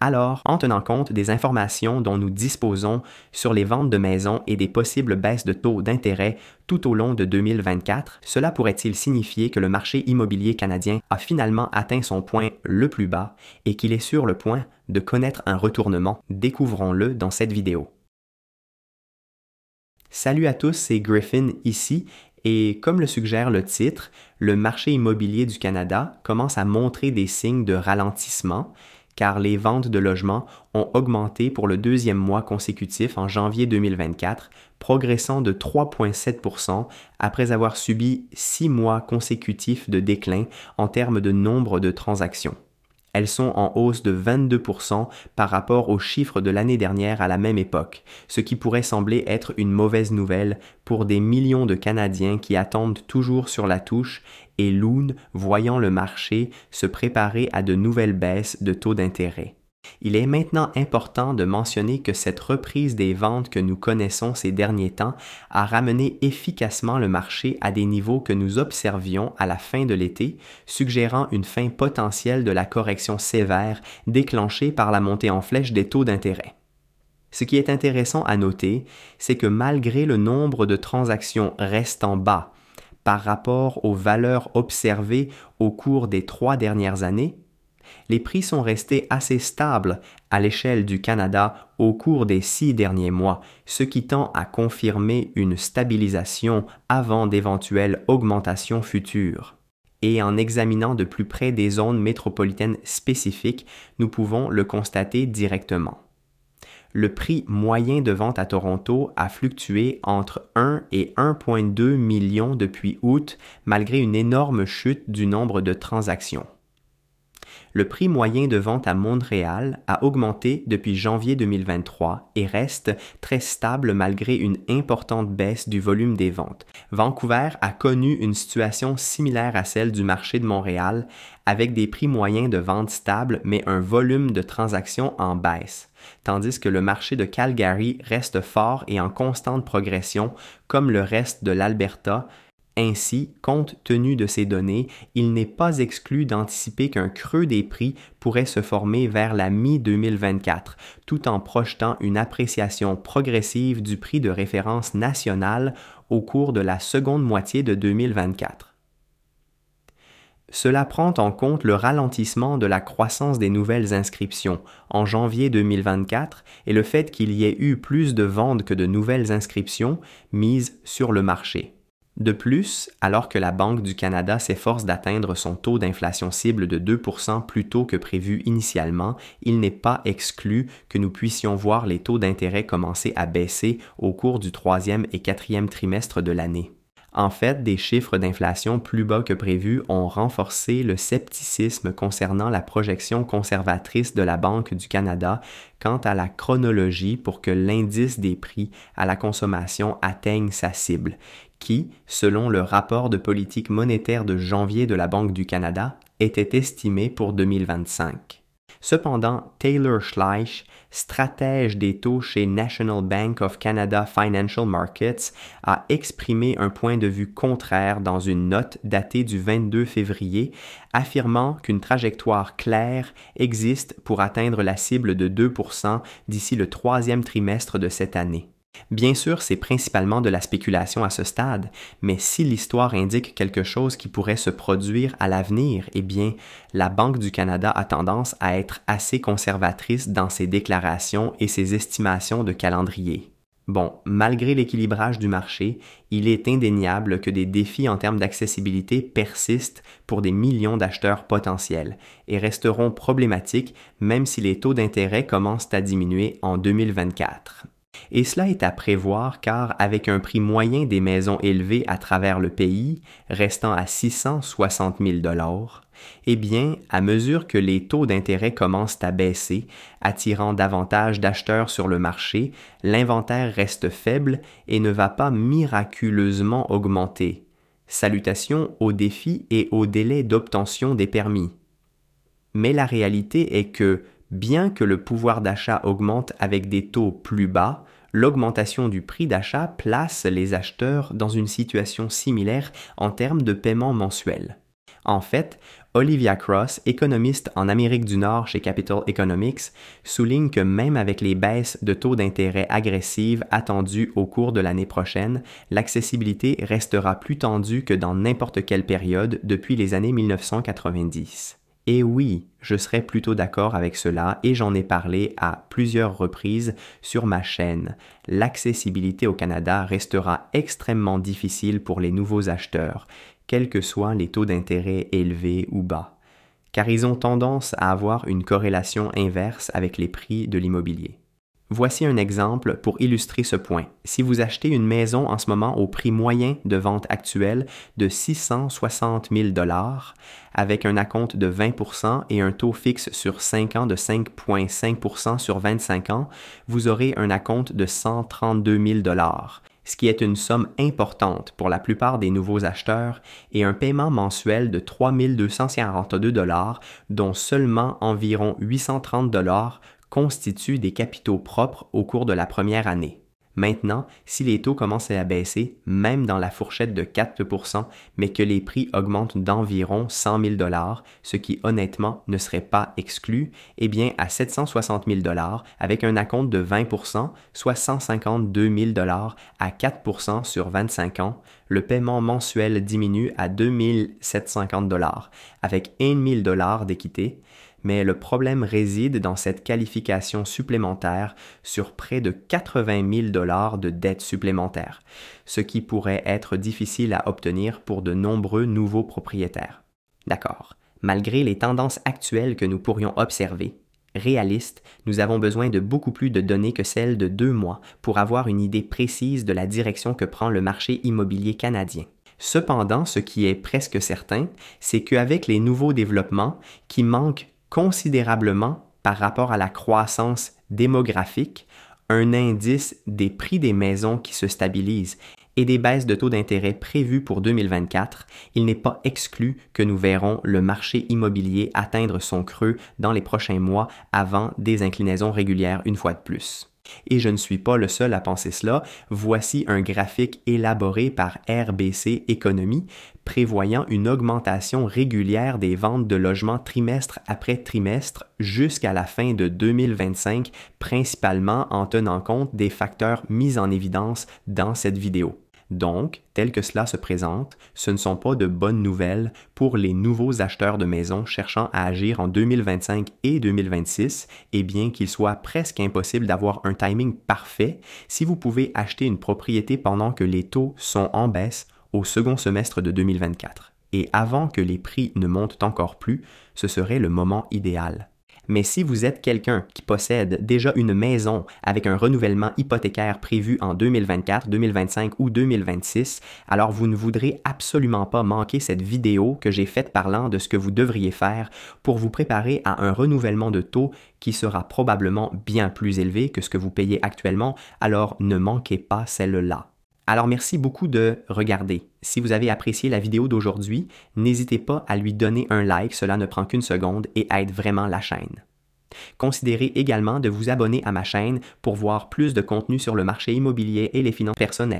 Alors, en tenant compte des informations dont nous disposons sur les ventes de maisons et des possibles baisses de taux d'intérêt tout au long de 2024, cela pourrait-il signifier que le marché immobilier canadien a finalement atteint son point le plus bas et qu'il est sur le point de connaître un retournement? Découvrons-le dans cette vidéo. Salut à tous, c'est Griffin ici. Et comme le suggère le titre, le marché immobilier du Canada commence à montrer des signes de ralentissement, car les ventes de logements ont augmenté pour le deuxième mois consécutif en janvier 2024, progressant de 3,7% après avoir subi 6 mois consécutifs de déclin en termes de nombre de transactions. Elles sont en hausse de 22% par rapport aux chiffres de l'année dernière à la même époque, ce qui pourrait sembler être une mauvaise nouvelle pour des millions de Canadiens qui attendent toujours sur la touche et Loon voyant le marché se préparer à de nouvelles baisses de taux d'intérêt. Il est maintenant important de mentionner que cette reprise des ventes que nous connaissons ces derniers temps a ramené efficacement le marché à des niveaux que nous observions à la fin de l'été, suggérant une fin potentielle de la correction sévère déclenchée par la montée en flèche des taux d'intérêt. Ce qui est intéressant à noter, c'est que malgré le nombre de transactions restant bas par rapport aux valeurs observées au cours des 3 dernières années, les prix sont restés assez stables à l'échelle du Canada au cours des 6 derniers mois, ce qui tend à confirmer une stabilisation avant d'éventuelles augmentations futures. Et en examinant de plus près des zones métropolitaines spécifiques, nous pouvons le constater directement. Le prix moyen de vente à Toronto a fluctué entre 1 et 1,2 million depuis août, malgré une énorme chute du nombre de transactions. Le prix moyen de vente à Montréal a augmenté depuis janvier 2023 et reste très stable malgré une importante baisse du volume des ventes. Vancouver a connu une situation similaire à celle du marché de Montréal, avec des prix moyens de vente stables mais un volume de transactions en baisse, tandis que le marché de Calgary reste fort et en constante progression, comme le reste de l'Alberta. Ainsi, compte tenu de ces données, il n'est pas exclu d'anticiper qu'un creux des prix pourrait se former vers la mi-2024, tout en projetant une appréciation progressive du prix de référence national au cours de la seconde moitié de 2024. Cela prend en compte le ralentissement de la croissance des nouvelles inscriptions en janvier 2024 et le fait qu'il y ait eu plus de ventes que de nouvelles inscriptions mises sur le marché. De plus, alors que la Banque du Canada s'efforce d'atteindre son taux d'inflation cible de 2% plus tôt que prévu initialement, il n'est pas exclu que nous puissions voir les taux d'intérêt commencer à baisser au cours du 3e et 4e trimestre de l'année. En fait, des chiffres d'inflation plus bas que prévu ont renforcé le scepticisme concernant la projection conservatrice de la Banque du Canada quant à la chronologie pour que l'indice des prix à la consommation atteigne sa cible, qui, selon le rapport de politique monétaire de janvier de la Banque du Canada, était estimé pour 2025. Cependant, Taylor Schleich, stratège des taux chez National Bank of Canada Financial Markets, a exprimé un point de vue contraire dans une note datée du 22 février, affirmant qu'une trajectoire claire existe pour atteindre la cible de 2% d'ici le 3e trimestre de cette année. Bien sûr, c'est principalement de la spéculation à ce stade, mais si l'histoire indique quelque chose qui pourrait se produire à l'avenir, eh bien, la Banque du Canada a tendance à être assez conservatrice dans ses déclarations et ses estimations de calendrier. Bon, malgré l'équilibrage du marché, il est indéniable que des défis en termes d'accessibilité persistent pour des millions d'acheteurs potentiels et resteront problématiques même si les taux d'intérêt commencent à diminuer en 2024. Et cela est à prévoir car avec un prix moyen des maisons élevé à travers le pays, restant à 660 000 $, eh bien, à mesure que les taux d'intérêt commencent à baisser, attirant davantage d'acheteurs sur le marché, l'inventaire reste faible et ne va pas miraculeusement augmenter. Salutations aux défis et aux délais d'obtention des permis. Mais la réalité est que, bien que le pouvoir d'achat augmente avec des taux plus bas, l'augmentation du prix d'achat place les acheteurs dans une situation similaire en termes de paiement mensuel. En fait, Olivia Cross, économiste en Amérique du Nord chez Capital Economics, souligne que même avec les baisses de taux d'intérêt agressives attendues au cours de l'année prochaine, l'accessibilité restera plus tendue que dans n'importe quelle période depuis les années 1990. Et oui, je serais plutôt d'accord avec cela et j'en ai parlé à plusieurs reprises sur ma chaîne. L'accessibilité au Canada restera extrêmement difficile pour les nouveaux acheteurs, quels que soient les taux d'intérêt élevés ou bas, car ils ont tendance à avoir une corrélation inverse avec les prix de l'immobilier. Voici un exemple pour illustrer ce point. Si vous achetez une maison en ce moment au prix moyen de vente actuel de 660 000 $, avec un acompte de 20 % et un taux fixe sur 5 ans de 5,5 % sur 25 ans, vous aurez un acompte de 132 000 $, ce qui est une somme importante pour la plupart des nouveaux acheteurs, et un paiement mensuel de 3 242 $, dont seulement environ 830 $ constituent des capitaux propres au cours de la première année. Maintenant, si les taux commencent à baisser, même dans la fourchette de 4 %, mais que les prix augmentent d'environ 100 000 $, ce qui honnêtement ne serait pas exclu, eh bien à 760 000 $, avec un acompte de 20 %, soit 152 000 $ à 4 % sur 25 ans, le paiement mensuel diminue à 2 750 $, avec 1 000 $ d'équité, mais le problème réside dans cette qualification supplémentaire sur près de 80 000 $ de dettes supplémentaires, ce qui pourrait être difficile à obtenir pour de nombreux nouveaux propriétaires. D'accord, malgré les tendances actuelles que nous pourrions observer, réalistes, nous avons besoin de beaucoup plus de données que celles de 2 mois pour avoir une idée précise de la direction que prend le marché immobilier canadien. Cependant, ce qui est presque certain, c'est qu'avec les nouveaux développements qui manquent considérablement par rapport à la croissance démographique, un indice des prix des maisons qui se stabilise et des baisses de taux d'intérêt prévues pour 2024, il n'est pas exclu que nous verrons le marché immobilier atteindre son creux dans les prochains mois avant des inclinaisons régulières une fois de plus. Et je ne suis pas le seul à penser cela. Voici un graphique élaboré par RBC Économie prévoyant une augmentation régulière des ventes de logements trimestre après trimestre jusqu'à la fin de 2025, principalement en tenant compte des facteurs mis en évidence dans cette vidéo. Donc, tel que cela se présente, ce ne sont pas de bonnes nouvelles pour les nouveaux acheteurs de maisons cherchant à agir en 2025 et 2026, et bien qu'il soit presque impossible d'avoir un timing parfait, si vous pouvez acheter une propriété pendant que les taux sont en baisse au second semestre de 2024, et avant que les prix ne montent encore plus, ce serait le moment idéal. Mais si vous êtes quelqu'un qui possède déjà une maison avec un renouvellement hypothécaire prévu en 2024, 2025 ou 2026, alors vous ne voudrez absolument pas manquer cette vidéo que j'ai faite parlant de ce que vous devriez faire pour vous préparer à un renouvellement de taux qui sera probablement bien plus élevé que ce que vous payez actuellement, alors ne manquez pas celle-là. Alors merci beaucoup de regarder. Si vous avez apprécié la vidéo d'aujourd'hui, n'hésitez pas à lui donner un like, cela ne prend qu'une seconde et aide vraiment la chaîne. Considérez également de vous abonner à ma chaîne pour voir plus de contenu sur le marché immobilier et les finances personnelles.